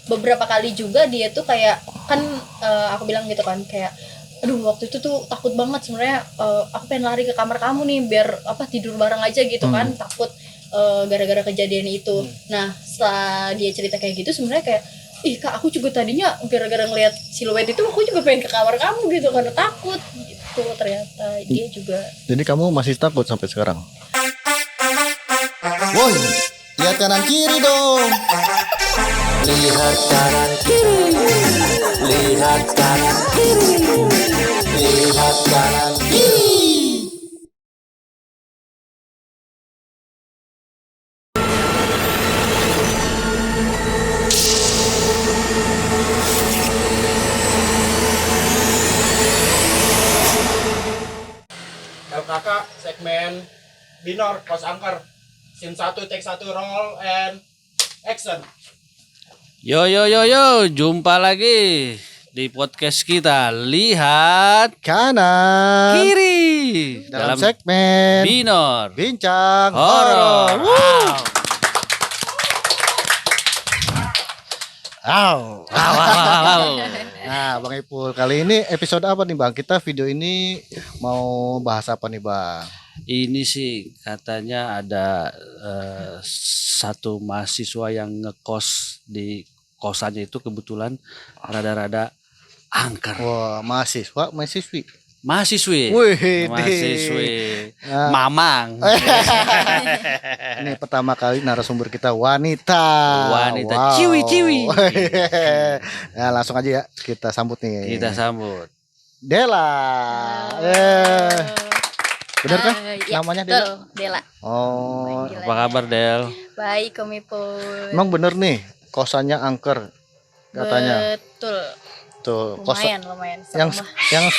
beberapa kali juga dia tuh kayak kan aku bilang gitu kan kayak aduh waktu itu tuh takut banget sebenarnya, aku pengen lari ke kamar kamu nih biar tidur bareng aja gitu kan, takut gara-gara kejadian itu. Nah setelah dia cerita kayak gitu sebenarnya kayak ih kak aku juga tadinya gara-gara ngeliat siluet itu aku juga pengen ke kamar kamu gitu karena takut gitu. Ternyata dia juga. Jadi kamu masih takut sampai sekarang? Woi, lihat kanan kiri dong. Lihat kanan kiri. Lihat kanan kiri. Lihat kanan kiri. LKK segmen Binor Kos Angker scene 1 take 1 roll and action. Yo, jumpa lagi di podcast kita Lihat Kanan Kiri dalam segmen Binor Bincang Horor. Wow. Wow. Nah, Bang Ipul, kali ini episode apa nih Bang? Kita video ini mau bahas apa nih Bang? Ini sih katanya ada satu mahasiswa yang ngekos di kosannya itu kebetulan rada-rada angker. Wah, mahasiswi. Mahasiswi. Wih, Mamang. Ini pertama kali narasumber kita wanita. Wanita. Ciwi. Nah, langsung aja ya kita sambut nih. Kita sambut. Dela. Benar kah namanya Dela? Dela. Oh, Apa kabar Del? Baik Komipul. emang bener nih kosannya angker katanya. Betul. Tuh, Lumayan. yang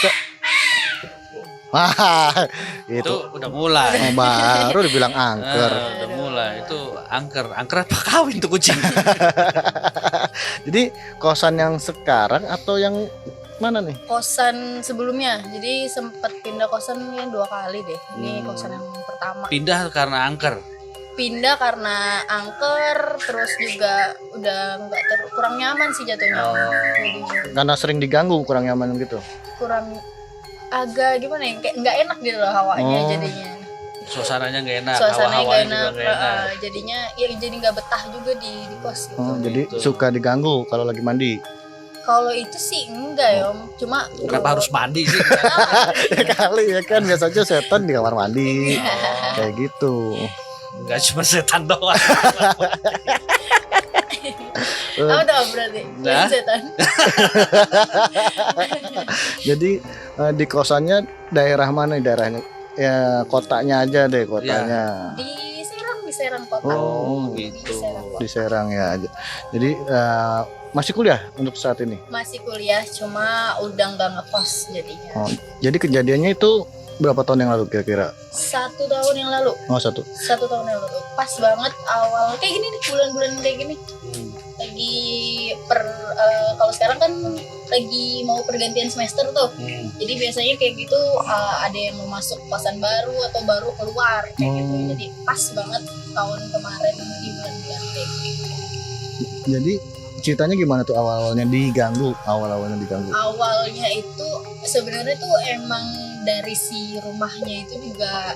wah, Itu udah mulai. baru dibilang angker. Udah mulai. Itu angker apa kawin tuh kucing? Jadi kosan yang sekarang atau yang mana nih? Kosan sebelumnya. Jadi sempat pindah kosan yang 2 kali deh. Ini kosan yang pertama. Pindah karena angker. Pindah karena angker, terus juga udah nggak kurang nyaman sih jatuhnya. Jadinya Karena sering diganggu, kurang nyaman gitu. kurang agak gimana ya, kayak nggak enak gitu loh hawanya jadinya. Suasananya nggak enak, Suasananya nggak hawanya enak, juga nggak enak. jadinya ya jadi nggak betah juga di kos gitu. Jadi gitu. suka diganggu kalau lagi mandi. Kalau itu sih enggak ya Om, cuma Kenapa harus mandi sih? Kali ya kan biasanya setan di kamar mandi. Kayak gitu. Nggak cuma setan doang. apa tuh Om berarti? Nah. Setan. Jadi di kosannya daerah mana nih daerahnya? Ya kotanya aja deh kotanya. Di Serang kota. Oh, gitu. Di Serang kota. Di Serang ya. Jadi masih kuliah untuk saat ini. Masih kuliah, cuma udah nggak ngekos jadinya. Oh, jadi kejadiannya itu berapa tahun yang lalu kira-kira? 1 tahun yang lalu. Oh, 1 tahun yang lalu. Pas banget awal kayak gini nih, bulan-bulan kayak gini. Lagi kalau sekarang kan lagi mau pergantian semester tuh. Jadi biasanya kayak gitu ada yang mau masuk kosan baru atau baru keluar kayak gitu. Jadi pas banget tahun kemarin di bulan-bulan kayak gitu. Jadi ceritanya gimana tuh awalnya diganggu? Awalnya itu sebenarnya tuh emang dari si rumahnya itu juga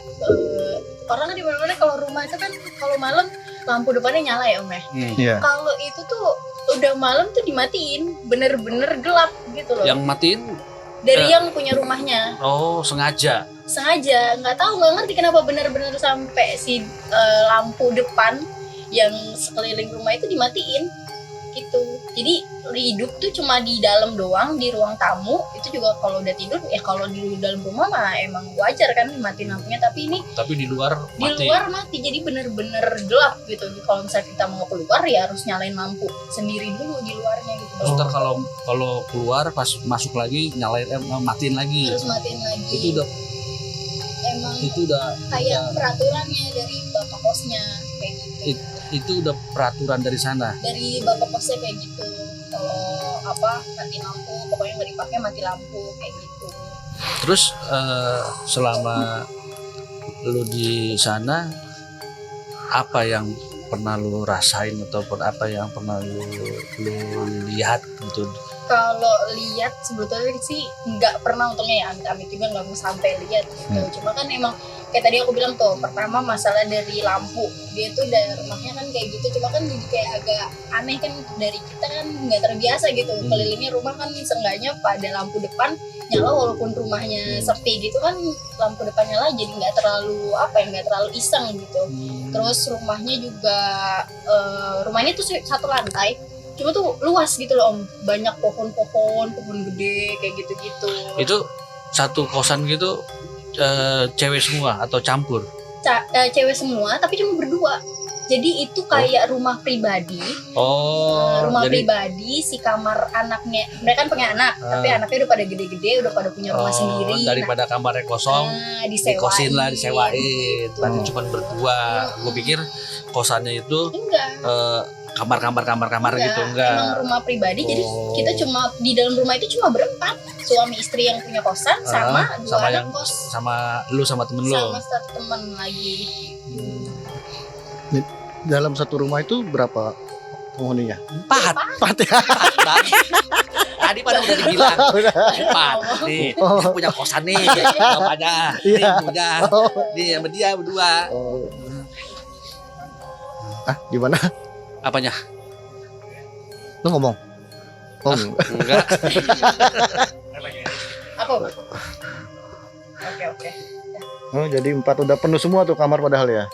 orang di mana-mana kalau rumah itu kan kalau malam lampu depannya nyala ya Om ya. Iya. Kalau itu tuh udah malam tuh dimatiin, bener-bener gelap gitu loh. Yang matiin? Dari yang punya rumahnya. Oh, sengaja. Nggak tahu nggak ngerti kenapa bener-bener sampai si lampu depan yang sekeliling rumah itu dimatiin gitu. Jadi hidup tuh cuma di dalam doang, di ruang tamu itu juga kalau udah tidur ya kalau di dalam rumah mah emang wajar kan matiin lampunya, tapi ini Tapi di luar di mati. luar mati, jadi bener-bener gelap gitu. Kalau misalnya kita mau keluar ya harus nyalain lampu sendiri dulu di luarnya gitu. Terus ntar kalau keluar pas masuk lagi nyalain matiin lagi. Terus matiin lagi. Itu udah Kayak peraturannya dari bapak kosnya kayak gitu. itu udah peraturan dari sana. Dari bapak kosnya kayak gitu. Kalau mati lampu, pokoknya nggak dipakai mati lampu kayak gitu. Terus selama lu di sana apa yang pernah lu rasain ataupun apa yang pernah lu lihat gitu? Kalau lihat sebetulnya sih nggak pernah, untungnya ya, amit-amit juga nggak sampai lihat gitu. Cuma kan emang kayak tadi aku bilang tuh, pertama masalah dari lampu, dia tuh dari rumahnya kan kayak gitu, cuma kan jadi kayak agak aneh kan, dari kita kan nggak terbiasa gitu, kelilingnya rumah kan seenggaknya pada lampu depan nyala walaupun rumahnya sepi gitu kan, lampu depan nyala jadi nggak terlalu nggak terlalu iseng gitu. Terus rumahnya juga rumahnya tuh satu lantai, cuma tuh luas gitu loh Om, banyak pohon gede kayak gitu-gitu. Itu satu kosan gitu cewek semua atau campur? Cewek semua tapi cuma berdua, jadi itu kayak rumah pribadi. Rumah jadi, pribadi, si kamar anaknya, mereka kan punya anak, tapi anaknya udah pada gede-gede, udah pada punya rumah sendiri. Daripada kamarnya kosong, dikosin lah, disewain. Berarti cuma berdua. Gue pikir kosannya itu kamar gitu, enggak. Emang rumah pribadi, jadi kita cuma di dalam rumah itu cuma berempat, suami istri yang punya kosan sama dua anak kos, sama lu sama temen lu, sama satu teman lagi. Dalam satu rumah itu berapa penghuninya? 4 ya. Tadi pada udah dibilang 4 nih, punya kosan nih, bapaknya nih punya, nih sama dia berdua. Gimana? Apanya? Lu ngomong? Enggak. Apa? Oke. Jadi 4 udah penuh semua tuh kamar padahal ya.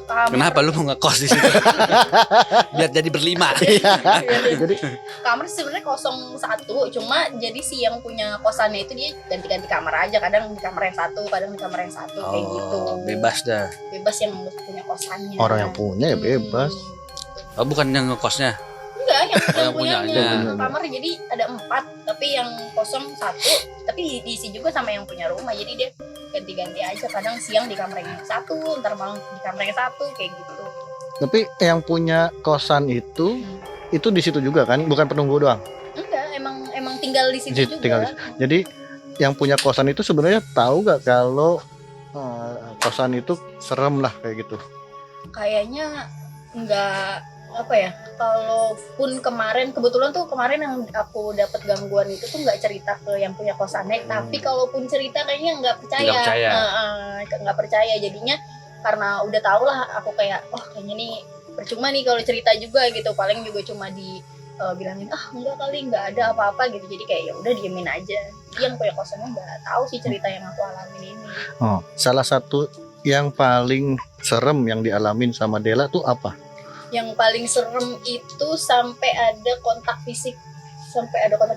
Kamar, Kenapa lu mau ngekos di situ? Biar jadi berlima. Jadi kamar sebenarnya 01, cuma jadi si yang punya kosannya itu dia ganti-ganti kamar aja, kadang di kamar yang satu, kadang di kamar yang satu, kayak gitu. Bebas dah. Bebas yang punya kosannya. orang yang punya ya bebas. Oh, bukan yang ngekosnya. Enggak, yang Yang punyanya. punyanya. Kamar jadi ada 4, tapi yang kosong 1, tapi diisi juga sama yang punya rumah. Jadi dia ganti-ganti aja, kadang siang di kamar yang satu, ntar malam di kamar yang satu, kayak gitu. Tapi yang punya kosan itu di situ juga kan, bukan penunggu doang. Enggak, emang tinggal di situ juga. Tinggal jadi yang punya kosan itu sebenarnya tahu gak kalau kosan itu serem lah kayak gitu? Kayaknya enggak, kalaupun kebetulan yang aku dapat gangguan itu tuh nggak cerita ke yang punya kosannya, tapi kalaupun cerita kayaknya nggak percaya. Nggak percaya jadinya, karena udah tau lah aku kayak kayaknya nih percuma nih kalau cerita juga gitu, paling juga cuma bilangin enggak kali, nggak ada apa-apa gitu, jadi kayak ya udah diemin aja. Jadi yang punya kosannya nggak tahu sih cerita yang aku alamin ini. Salah satu yang paling serem yang dialamin sama Dela tuh apa? Yang paling serem itu sampai ada kontak fisik,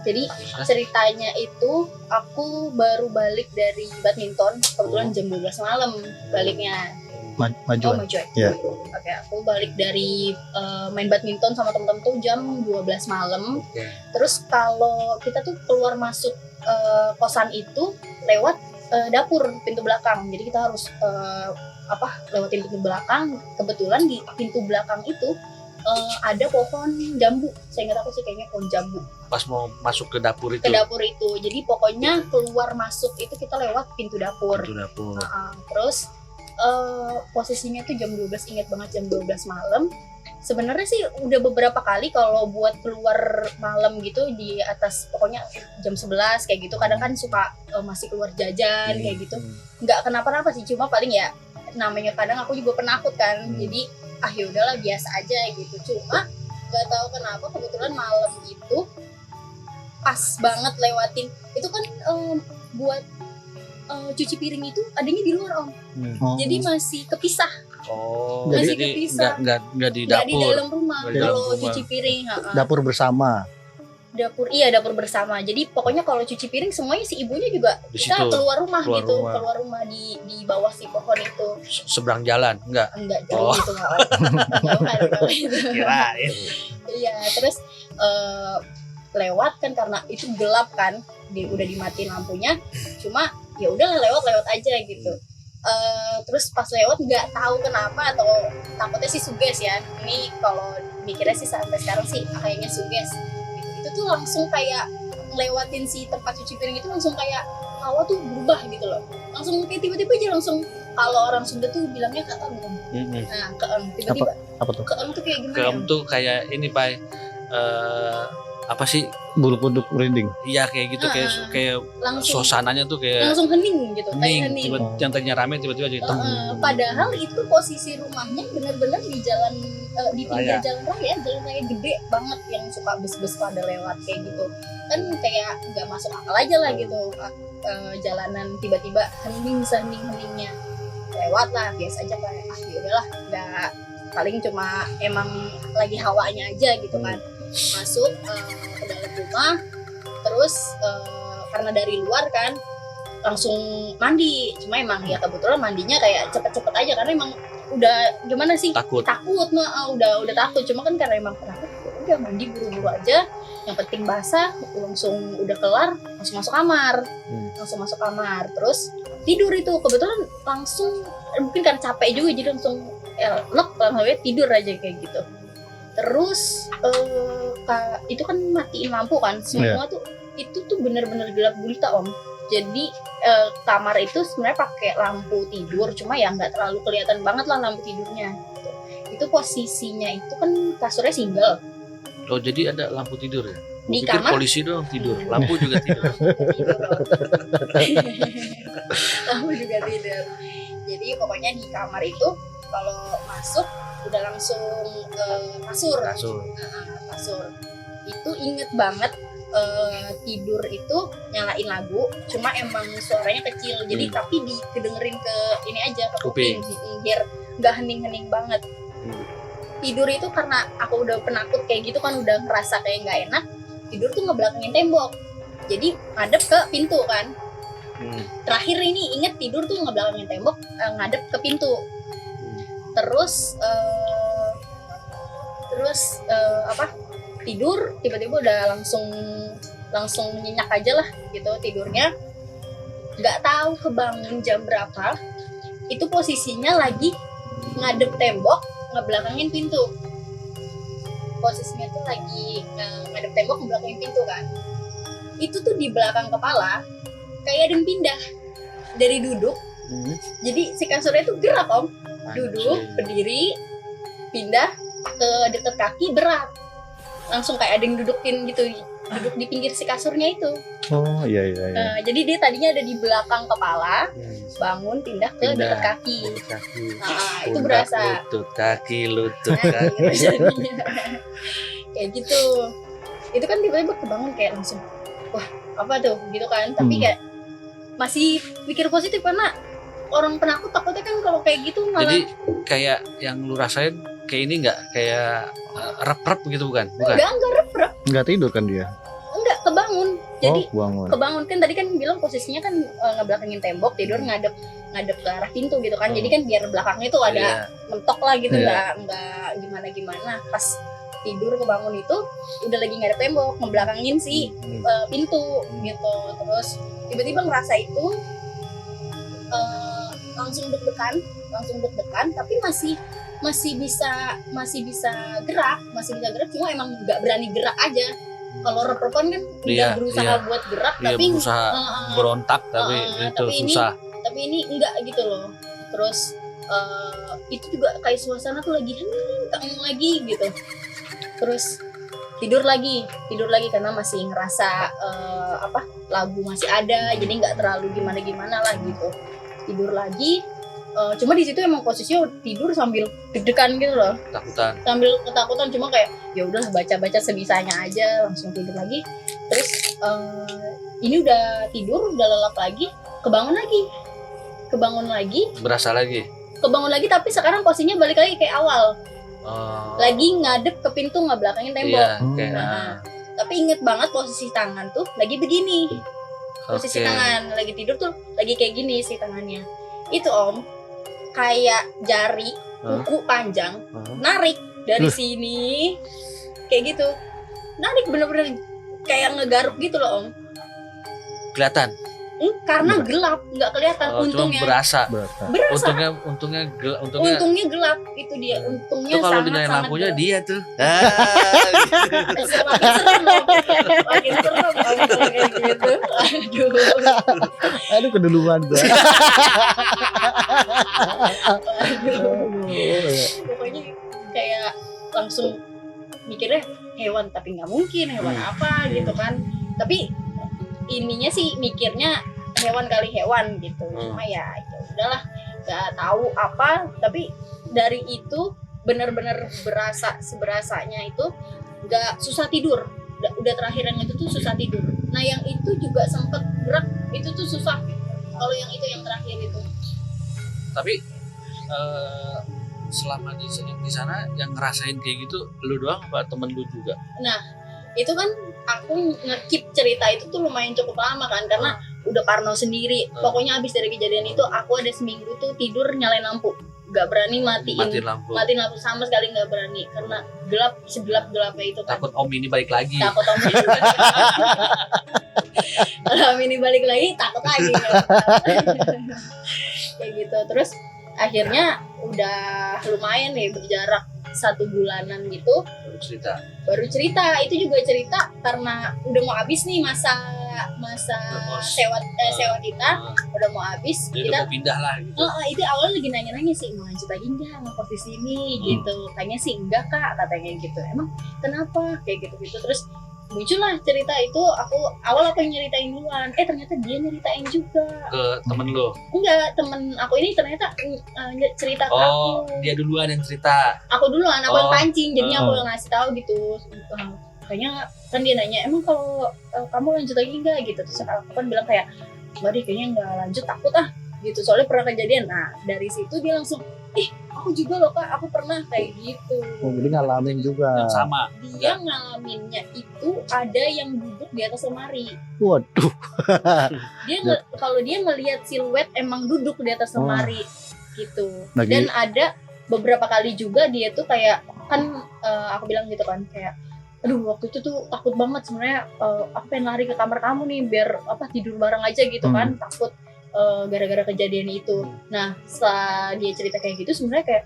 jadi ceritanya itu aku baru balik dari badminton, kebetulan jam 12 malam baliknya. Majuan. Ya. Oke, aku balik dari main badminton sama temen-temen tuh jam 12 malam. Terus kalau kita tuh keluar masuk kosan itu lewat dapur, pintu belakang, jadi kita harus lewatin pintu belakang. Kebetulan di pintu belakang itu ada pohon jambu, saya ingat aku sih kayaknya pohon jambu. Pas mau masuk ke dapur itu. Jadi pokoknya keluar masuk itu kita lewat pintu dapur. Terus posisinya tuh jam 12, ingat banget jam 12 malam. Sebenarnya sih udah beberapa kali kalau buat keluar malam gitu di atas, pokoknya jam 11 kayak gitu, kadang kan suka masih keluar jajan kayak gitu. Nggak kenapa-napa sih, cuma paling ya namanya kadang aku juga penakut kan. Jadi ya udahlah biasa aja gitu. Cuma nggak tahu kenapa kebetulan malam itu pas banget lewatin itu kan buat cuci piring itu adanya di luar Om. Jadi masih kepisah. Masih jadi kepisah. Nggak di Nggak di dapur. dalam rumah kalau cuci piring. Dapur bersama. Dapur bersama. Jadi pokoknya kalau cuci piring semuanya si ibunya juga Di kita situ. keluar rumah Keluar gitu, rumah. keluar rumah di bawah si pohon itu. Seberang jalan, enggak? Enggak jauh gitu nggak Om. Jauh gitu. Kirain. Iya, terus lewat kan karena itu gelap kan, udah dimatiin lampunya. Cuma ya udah lewat aja gitu. Terus pas lewat nggak tahu kenapa, atau takutnya sih suges ya. Ini kalau mikirnya sih sampai sekarang sih kayaknya suges. Itu tuh langsung kayak ngelewatin si tempat cuci piring itu, langsung kayak hawa tuh berubah gitu loh. Langsung kayak tiba-tiba aja langsung, kalau orang Sunda tuh bilangnya keeng. Nah, keeng tiba-tiba. Apa tuh? Keem tuh kayak gimana? Keem ya? tuh kayak ini Pai, apa sih? Bulu kuduk merinding. Iya kayak gitu, kayak Langsung suasananya tuh kayak langsung hening gitu, kayak hening. hening. Yang tadinya rame tiba-tiba jadi Padahal itu posisi rumahnya benar-benar di jalan di pinggir Raya. jalan raya gede banget yang suka bus-bus pada lewat kayak gitu. Kan kayak nggak masuk akal aja lah gitu. Jalanan tiba-tiba hening-heningnya lewat lah, biasa aja kayak ya udahlah, nggak, paling cuma emang lagi hawanya aja gitu kan. Masuk ke dalam rumah, terus karena dari luar kan langsung mandi, cuma emang ya kebetulan mandinya kayak cepet-cepet aja karena emang udah gimana sih, takut. udah takut, cuma kan karena emang takut udah mandi buru-buru aja, yang penting basah, langsung udah kelar langsung masuk kamar terus tidur. Itu kebetulan langsung mungkin karena capek juga jadi langsung langsung tidur aja kayak gitu. Terus itu kan matiin lampu kan semua tuh, itu tuh bener-bener gelap gulita Om. Jadi kamar itu sebenarnya pakai lampu tidur, cuma ya nggak terlalu kelihatan banget lah lampu tidurnya. Itu posisinya itu kan kasurnya single. Oh jadi ada lampu tidur ya? Di Gua pikir kamar? polisi doang tidur, lampu juga tidur. Lampu juga tidur. Jadi pokoknya di kamar itu kalau masuk udah langsung kasur. Kasur. Itu inget banget tidur itu nyalain lagu, cuma emang suaranya kecil, jadi tapi kedengerin ke ini aja ke kuping biar nggak hening-hening banget. Tidur itu karena aku udah penakut kayak gitu kan, udah ngerasa kayak nggak enak, tidur tuh ngebelakangin tembok, jadi ngadep ke pintu kan. Terakhir ini inget tidur tuh ngebelakangin tembok, ngadep ke pintu. Terus tidur tiba-tiba udah langsung nyenyak aja lah gitu tidurnya, nggak tahu kebangun jam berapa. Itu posisinya lagi ngadep tembok ngebelakangin pintu, posisinya tuh lagi ngadep tembok ngebelakangin pintu kan. Itu tuh di belakang kepala kayak ada yang pindah dari duduk, jadi si kasurnya tuh gerak Om, duduk berdiri pindah ke deket kaki berat, langsung kayak ada yang dudukin gitu, duduk di pinggir si kasurnya itu. Oh iya. Jadi dia tadinya ada di belakang kepala, bangun pindah ke deket kaki. Itu berasa lutut Nah, kaki. gitu jadinya. Kayak gitu. Itu kan tiba-tiba kebangun kayak langsung, wah apa tuh gitu kan. Tapi kayak masih pikir positif karena orang penakut takutnya kan kalau kayak gitu malah. Jadi kayak yang lu rasain kayak ini nggak kayak rep-rep gitu bukan? Enggak rep-rep. Nggak tidur kan dia? Enggak, kebangun. Jadi bangun. kebangun kan tadi kan bilang posisinya kan ngebelakangin tembok, tidur ngadep ke arah pintu gitu kan. Jadi kan biar belakangnya tuh ada mentok lah gitu, nggak gimana. Pas tidur kebangun itu udah lagi ngadep tembok, ngebelakangin si pintu gitu. Terus tiba-tiba ngerasa itu langsung deg-degan, tapi masih bisa gerak, cuma emang nggak berani gerak aja. Kalau rep-repan kan udah berusaha buat gerak, tapi berusaha berontak tapi itu tapi susah. Tapi ini enggak gitu loh. Terus itu juga kayak suasana tuh lagi hening lagi gitu. Terus tidur lagi karena masih ngerasa lagu masih ada, jadi nggak terlalu gimana lah gitu. Tidur lagi, cuma di situ emang posisinya tidur sambil deg-degan gitu loh, sambil ketakutan, cuma kayak ya udah baca sebisanya aja, langsung tidur lagi. Terus ini udah tidur, udah lelap lagi, kebangun lagi, Berasa lagi. kebangun lagi, tapi sekarang posisinya balik lagi kayak awal, lagi ngadep ke pintu, ngebelakangin tembok. Tapi inget banget posisi tangan tuh lagi begini. Posisi tangan lagi tidur tuh lagi kayak gini sih tangannya. Itu Om, kayak jari kuku panjang narik dari sini kayak gitu. Narik bener-bener kayak ngegaruk gitu loh Om. Kelihatan. Karena gelap, nggak kelihatan. Untungnya berasa. Untungnya gelap, itu dia. Untungnya itu kalau sangat dinyalain lampunya gelap. dia tuh. Makin serem kalau kayak gitu. Aduh keduluan gua. Pokoknya kayak hewan, tapi nggak mungkin hewan apa gitu kan. Tapi ininya sih mikirnya hewan kali hewan gitu. Cuma ya udahlah, nggak tahu apa. Tapi dari itu benar-benar seberasanya itu nggak susah tidur. Udah terakhir yang itu tuh susah tidur. Nah yang itu juga sempet gerak, itu tuh susah. Kalau yang itu yang terakhir itu. Tapi selama di sana yang ngerasain kayak gitu lu doang apa temen lu juga? Nah itu kan aku nge-keep cerita itu tuh lumayan cukup lama kan, karena udah parno sendiri. Pokoknya abis dari kejadian itu aku ada seminggu tuh tidur nyalain lampu, nggak berani matiin lampu sama sekali, nggak berani karena gelap, segelap-gelapnya itu kan. Takut om ini balik lagi. Takut om ini kalau om ini balik lagi takut lagi kayak gitu. Terus akhirnya udah lumayan nih berjarak 1 bulanan gitu baru cerita. Itu juga cerita karena udah mau habis nih masa sewa kita udah mau habis. Jadi Kita udah mau pindah lah gitu. Itu awalnya lagi nanya-nanya sih, mau lanjut lagi enggak ngekos di sini gitu. Kayaknya sih enggak kak, katanya gitu. Emang kenapa kayak gitu. Terus muncullah cerita itu. Aku yang nyeritain duluan. Ternyata dia nyeritain juga Ke temen lu? enggak, temen aku ini ternyata cerita ke aku. Dia duluan yang cerita. Aku duluan, aku yang pancing, jadinya aku yang ngasih tahu gitu. Kayaknya kan dia nanya, emang kalau kamu lanjut lagi enggak gitu. Terus aku kan bilang kayak, enggak deh, kayaknya enggak lanjut, takut gitu, soalnya pernah kejadian. Nah dari situ dia langsung, aku juga loh kak, aku pernah kayak gitu. Jadi ngalamin juga. Yang sama. Dia ngalaminnya itu ada yang duduk di atas lemari. Waduh. Kalau dia ngelihat siluet emang duduk di atas lemari gitu. Lagi. Dan ada beberapa kali juga dia tuh kayak kan aku bilang gitu kan kayak, aduh waktu itu tuh takut banget sebenarnya, aku pengen lari ke kamar kamu nih biar tidur bareng aja gitu kan, takut gara-gara kejadian itu. Nah setelah dia cerita kayak gitu sebenarnya kayak,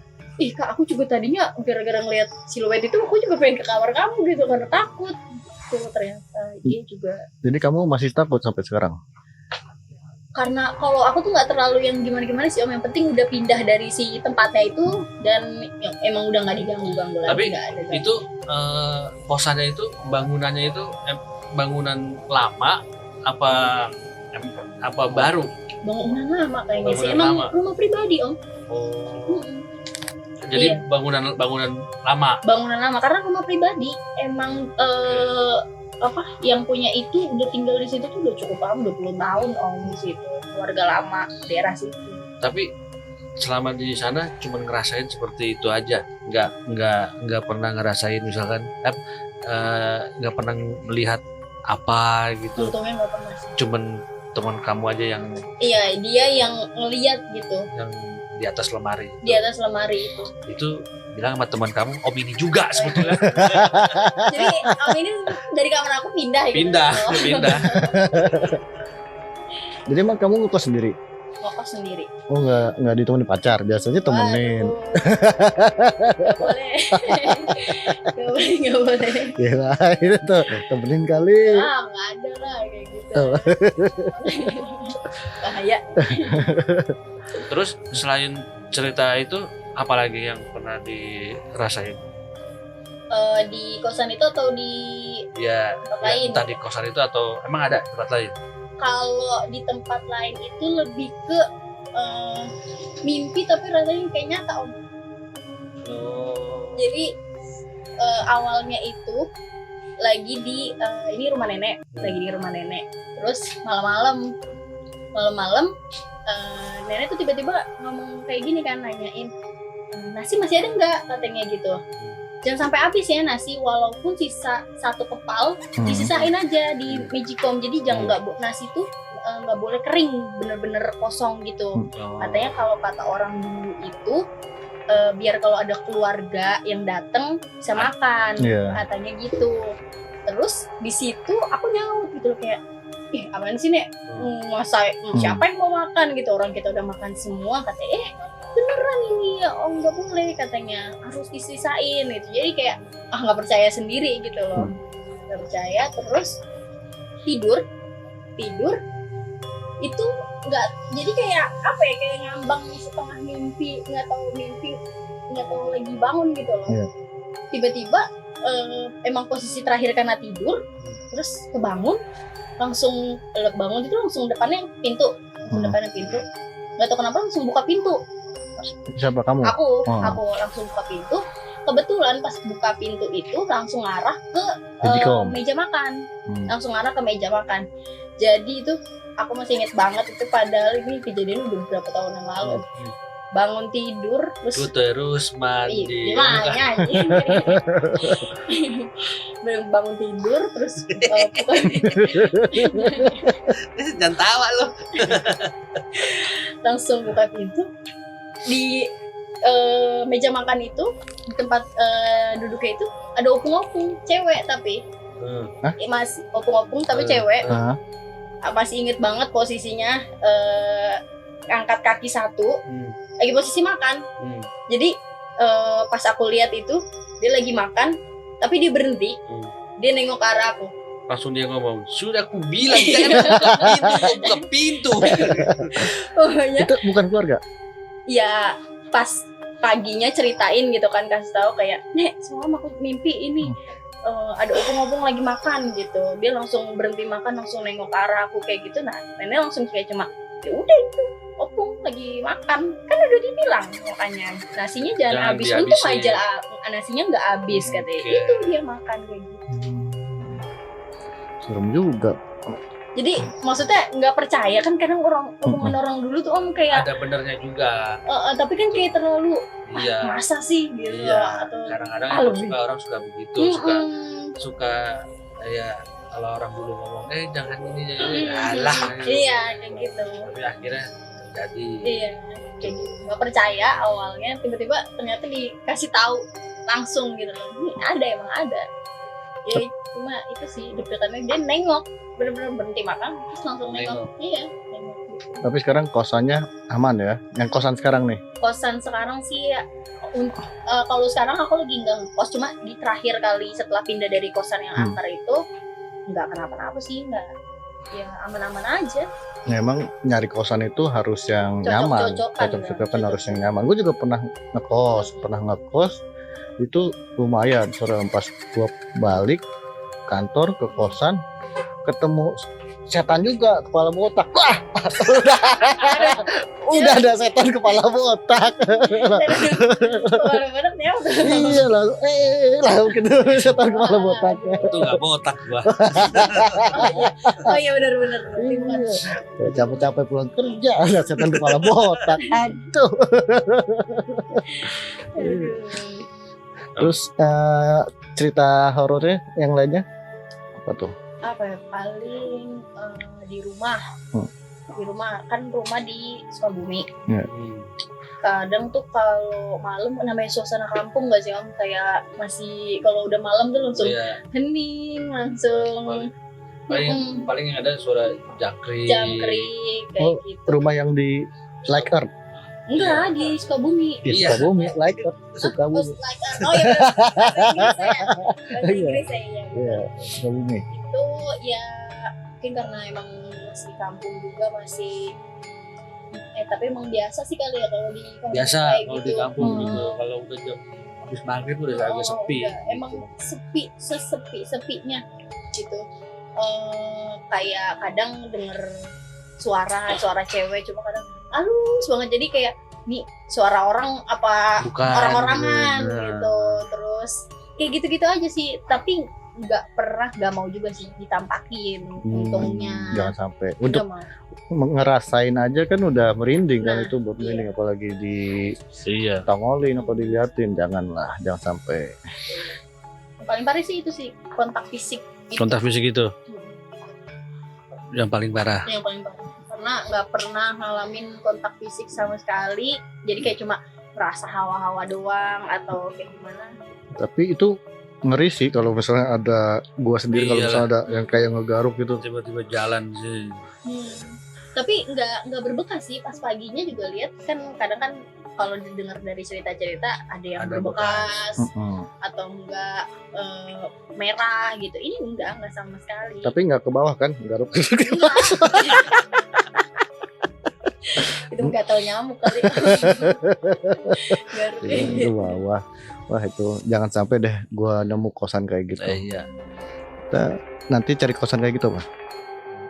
kak aku juga tadinya gara-gara ngeliat siluet itu aku juga pengen ke kamar kamu gitu karena takut. Tuh ternyata dia juga. Jadi kamu masih takut sampai sekarang? Karena kalau aku tuh nggak terlalu yang gimana-gimana sih om, yang penting udah pindah dari si tempatnya itu dan emang udah nggak diganggu-ganggu lagi. Tapi nggak ada ganggu. itu kosannya itu bangunannya itu bangunan lama apa baru? Bangunan lama kayaknya sih, Bangunan emang lama. rumah pribadi om. Jadi Iya. bangunan lama. Bangunan lama karena rumah pribadi emang yang punya itu udah tinggal di situ tuh udah cukup lama, 20 tahun om di situ, keluarga lama daerah situ. Tapi selama di sana cuma ngerasain seperti itu aja, nggak pernah ngerasain misalkan nggak pernah melihat apa gitu. Untungnya nggak pernah sih. Cuman teman kamu aja yang Iya, dia yang ngeliat gitu yang di atas lemari. di atas lemari itu. Itu bilang sama teman kamu, om ini juga sebetulnya. Jadi om ini dari kamar aku pindah gitu. Pindah. Jadi emang kamu ngekos sendiri? Ngekos sendiri. Oh nggak ditemenin pacar, biasanya temenin. Gak boleh. Gak boleh. Gila, itu tuh temenin kali. Nggak ada lah kayak gitu. Bahaya. Terus selain cerita itu, apalagi yang pernah dirasain? Di kosan itu atau di Ya, tempat lain? entah di kosan itu atau emang ada tempat lain? Kalau di tempat lain itu lebih ke mimpi tapi rasanya kayak nyata om. Jadi awalnya itu lagi di ini rumah nenek, lagi di rumah nenek. Terus malam-malam nenek tuh tiba-tiba ngomong kayak gini kan, nanyain nasi masih ada nggak katanya gitu. Jangan sampai habis ya nasi, walaupun sisa 1 kepal disisain aja di Magicom. Jadi jangan nasi tuh nggak boleh kering, bener-bener kosong gitu. Katanya kalau kata orang dulu itu biar kalau ada keluarga yang datang bisa makan, katanya gitu. Terus di situ aku nyaut gitu loh, kayak apaan sih nek, masa siapa yang mau makan gitu, orang kita udah makan semua. Katanya beneran ini ya om, nggak boleh katanya, harus disisain gitu. Jadi kayak nggak percaya sendiri gitu loh, nggak percaya. Terus tidur itu nggak, jadi kayak apa ya, kayak ngambang setengah mimpi, nggak tahu lagi bangun gitu loh. Tiba-tiba emang posisi terakhir karena tidur, terus kebangun langsung bangun itu langsung depannya pintu, depannya pintu. Nggak tahu kenapa langsung buka pintu. Siapa kamu? Aku Oh. langsung buka pintu. Kebetulan pas buka pintu itu langsung arah ke Medikom. meja makan. Hmm. Langsung arah ke meja makan. Jadi itu aku masih inget banget itu, padahal ini kejadian udah beberapa tahun yang lalu. Bangun tidur terus Lu terus mandi. gimana anjing? Bangun tidur terus Jangan tawa lu. langsung buka pintu di meja makan itu, di tempat duduknya itu ada opung-opung cewek tapi masih opung-opung tapi cewek. Hah? Masih inget banget posisinya, angkat kaki satu lagi posisi makan. Jadi pas aku lihat itu dia lagi makan tapi dia berhenti, dia nengok ke arah aku. Langsung dia ngomong, sudah aku bilang jangan buka pintu. Pokoknya Itu bukan keluarga. ya pas paginya ceritain gitu kan, kasih tahu kayak, Nek semalam aku mimpi ini ada opung-opung lagi makan gitu. Dia langsung berhenti makan, langsung nengok ke arah aku kayak gitu. Nah nenek langsung kayak cuma, ya udah itu opung lagi makan, kan udah dibilang makanya nasinya jangan Jangan habis. dihabisin. Untung aja nasinya nggak habis katanya. Oke. Itu dia makan kayak gitu. Serem juga. Jadi maksudnya nggak percaya kan, kadang omongan orang dulu tuh kayak Ada benernya juga. tapi kan kayak terlalu Iya. masa sih gitu Iya. atau Kadang-kadang Ah, emang lebih. suka orang suka begitu, suka ya kalau orang dulu ngomong jangan ini jangan ini. Alah. Iya kayak gitu. Tapi akhirnya terjadi. Iya kayak gitu. Nggak percaya awalnya, tiba-tiba ternyata dikasih tahu langsung gitu loh. Ini ada, emang ada. Ya cuma itu sih deg-degannya, dia nengok, bener-bener berhenti makan terus langsung nengok. Iya nengok gitu. Tapi sekarang kosannya aman ya? Yang kosan sekarang nih? Kosan sekarang sih kalau sekarang aku lagi nggak ngekos, cuma di terakhir kali setelah pindah dari kosan yang angker itu nggak kenapa-napa sih, nggak, ya aman-aman aja. Ya, emang nyari kosan itu harus yang nyaman. Cocok-cocokan, Cocok-cocokan ya. harus yang nyaman. Gue juga pernah ngekos. Itu lumayan. Soalnya pas gua balik kantor ke kosan, ketemu setan juga kepala botak. Wah, udah ada setan kepala botak. Kalau bener ya udah. Iya lah, lah gitu setan kepala botak. Itu nggak botak gua. Oh iya benar-benar. Iya. Ya, capek-capek pulang kerja ada setan kepala botak. Aduh. Terus cerita horornya yang lainnya apa tuh? Apa ya, paling di rumah. Di rumah kan rumah di Sukabumi. Kadang tuh kalau malam namanya suasana kampung gak sih Om, kayak masih kalau udah malam tuh langsung Iya. hening, langsung Paling yang ada suara jangkrik. jangkrik kayak gitu. Rumah yang di Like Earth, Enggak, di Sukabumi. di Iya. Sukabumi, Like Earth, Sukabumi. Oh iya, bahasa Inggris ya. Iya. Iya, Sukabumi. Itu ya mungkin karena emang masih di kampung juga, masih tapi emang biasa sih kali ya kalau di kampung Biasa kayak kalau gitu. di kampung gitu. Kalau udah jam habis maghrib udah agak sepi. Udah, emang sepi, sesepi-sepinya gitu. Kayak kadang denger suara cewek, cuma kadang halus banget, jadi kayak nih suara orang apa Bukan. orang-orangan bener. gitu. Terus kayak gitu-gitu aja sih, tapi nggak mau juga sih ditampakin untungnya. Jangan sampai. Nggak Untuk mau. ngerasain aja kan udah merinding kan, Nah, itu buat merinding, apalagi di Iya. tongolin apa diliatin. Janganlah, jangan sampai. Yang paling parah sih itu sih kontak fisik itu. Kontak fisik itu yang paling parah. Yang paling parah, karena nggak pernah ngalamin kontak fisik sama sekali, jadi kayak cuma merasa hawa-hawa doang atau kayak gimana. Tapi itu ngeri sih kalau misalnya ada gua sendiri, kalau Iyalah. misalnya ada yang kayak ngegaruk gitu. Tiba-tiba jalan sih. Tapi nggak berbekas sih, pas paginya juga lihat kan, kadang kan kalau didengar dari cerita-cerita ada yang Ada berbekas Mm-mm. atau enggak merah gitu. Ini enggak sama sekali. Tapi nggak ke bawah kan garuk. Enggak. Itu Nggak tahu nyamuk kali. Garuk. Itu wah itu jangan sampai deh gua nemu kosan kayak gitu. Iya. Kita nanti cari kosan kayak gitu, Pak.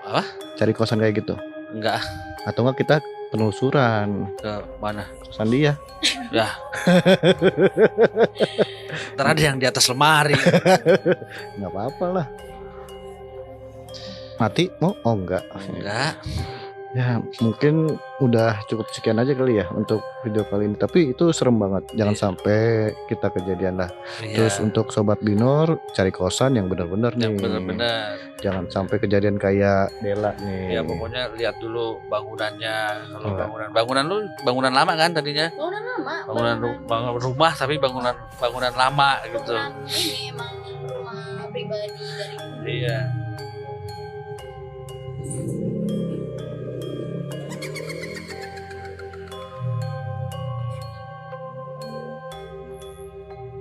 Apa? Cari kosan kayak gitu. Enggak, Atau enggak kita penelusuran ke mana? kosan dia. Ya. Ntar ada yang di atas lemari. Nggak apa-apa lah. Mati mau? Oh enggak. Enggak. Ya mungkin udah cukup sekian aja kali ya untuk video kali ini. Tapi itu serem banget. Jangan Iya. sampai kita kejadian lah. Iya. Terus untuk Sobat Binor cari kosan yang benar-benar nih. Yang benar-benar. Jangan sampai kejadian kayak Dela nih. Ya pokoknya lihat dulu bangunannya. Kalau Oh. bangunan lu bangunan lama kan tadinya? Bangunan lama. Bangunan rumah tapi bangunan lama gitu. Bangunan ini emang rumah pribadi dari Iya.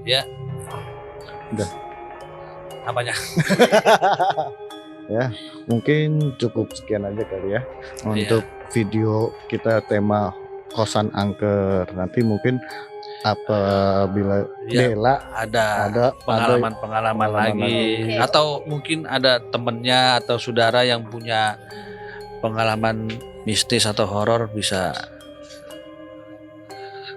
Ya. Udah. Apanya? Ya mungkin cukup sekian aja kali ya untuk video kita tema kosan angker. Nanti mungkin apabila Ya, Dela ada ada pengalaman pengalaman lagi lagi. atau mungkin ada temennya atau saudara yang punya pengalaman mistis atau horor bisa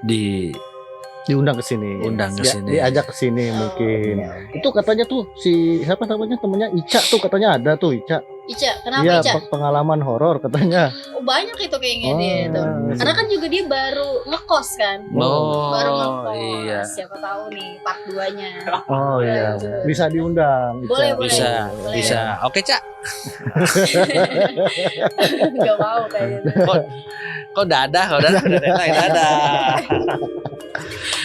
diundang ke sini. Undang ke sini. Diajak ke sini mungkin. Itu katanya tuh si siapa namanya temennya Ica tuh katanya ada tuh Ica. Ica. Kenapa Iya, Ica? pengalaman horor katanya. Oh, banyak itu kayaknya dia itu. Karena kan juga dia baru ngekos kan. Baru ngekos. Iya. Siapa tahu nih part 2-nya. Oh iya, bisa diundang. Ica. Boleh, Bisa, Boleh. bisa. Oke, Cak. Gak mau kayaknya. Kok dadah, dadah.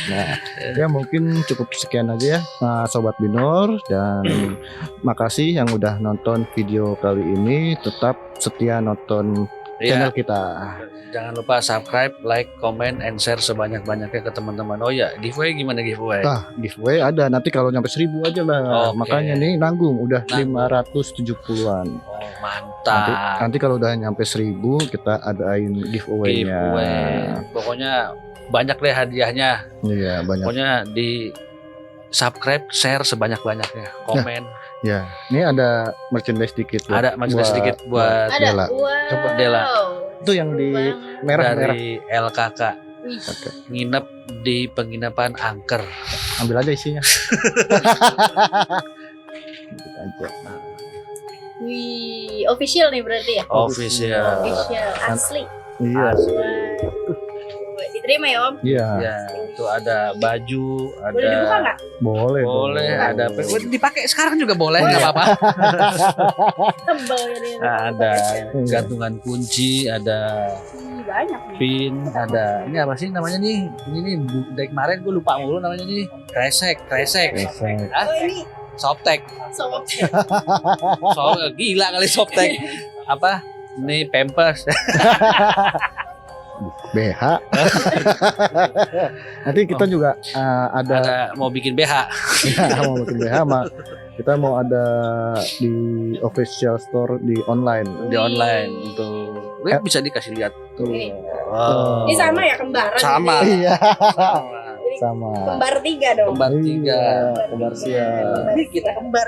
Nah, ya mungkin cukup sekian aja ya, Sobat Binor, dan makasih yang udah nonton video kali ini. Tetap setia nonton Iya, channel kita. jangan lupa subscribe, like, comment, and share sebanyak-banyaknya ke teman-teman. Oh ya, giveaway gimana giveaway? Nah, giveaway ada nanti kalau nyampe 1000 aja lah. Oke. Makanya nih nanggung udah Nanggung. 570-an. Oh, Nanti, mantap. nanti kalau udah nyampe 1000 kita adain giveaway-nya. Giveaway. Pokoknya banyak deh hadiahnya. Iya, banyak. Pokoknya di subscribe, share sebanyak-banyaknya, komen. Ya, ini ada merchandise dikit loh. Ada masih Buat- sedikit buat Ada. Dela. Wow. Coba, Dela. Itu yang di Banget. merah-merah. dari LKK Wih. Oke, nginep di penginapan angker. ambil aja isinya. Gitu aja. Wih, official nih berarti ya? Official. Official, asli. Iya. Wah. Diterima ya Om? Iya, Ya, itu ada baju, Boleh dibuka ada nggak? boleh. boleh, ada dipakai sekarang juga boleh, Oh, nggak iya. apa-apa. Tebel ya dia. Ada gantungan kunci, ada Wih, banyak nih. pin, ada ini apa sih namanya nih? Ini nih dari kemarin gue lupa mulu namanya nih. Kresek. Hah? Oh ini Softtek. sob. Gila kali Softtek. Apa? Ini Pampers. BH. Nanti kita juga ada Ada mau bikin BH. ya, mau bikin BH mah. Kita mau ada di official store di online. Di online untuk bisa dikasih lihat tuh. Oke. Wow. Ini sama ya kembaran? Sama. Iya, Sama. sama. Kembar 3 dong. Kembar 3. Iya, kembar siap. Kita kembar.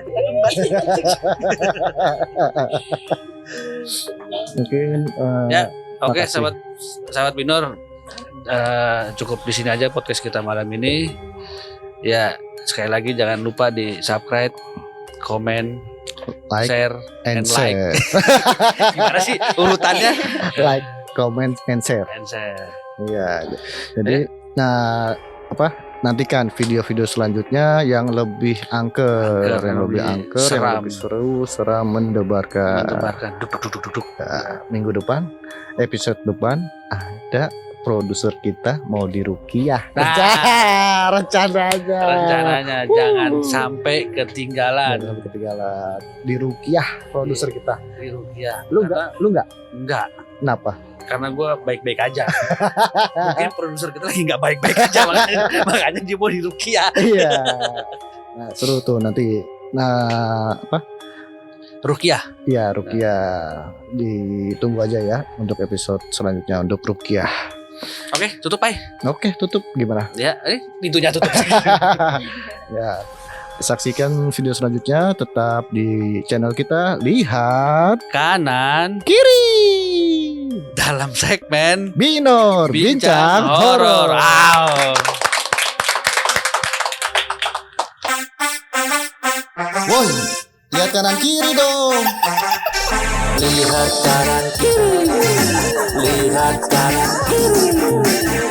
Mungkin Ya. Oke, Makasih. sahabat Binor, cukup di sini aja podcast kita malam ini. Ya, sekali lagi jangan lupa di subscribe, komen, like share, and and like. share. Gimana sih urutannya? Like, comment and share. And share. Iya. Jadi nantikan video-video selanjutnya yang lebih angker, Angker, yang lebih lebih angker, yang seram. lebih seru, seram, mendebarkan. Mendebarkan duduk. Nah, minggu depan, episode depan ada produser kita mau dirukiah. Nah. Rencananya. Rencananya jangan sampai ketinggalan. Jangan sampai ketinggalan. Dirukiah produser kita. Di Rukiah. Lu enggak? Enggak. Kenapa? Karena gue baik-baik aja. Mungkin produser kita lagi nggak baik-baik aja makanya dia mau di Rukiah. Iya. Nah, seru tuh nanti. Nah, Rukiah. Ya, Rukiah. Ditunggu aja ya untuk episode selanjutnya untuk Rukiah. Oke, tutup Pai. Oke, tutup gimana? Ya, pintunya tutup. Ya, saksikan video selanjutnya tetap di channel kita. Lihat Kanan kiri. dalam segmen Binor, bincang horor. Wow. Woi, lihat kanan kiri dong. Lihat kanan kiri. Lihat kanan kiri.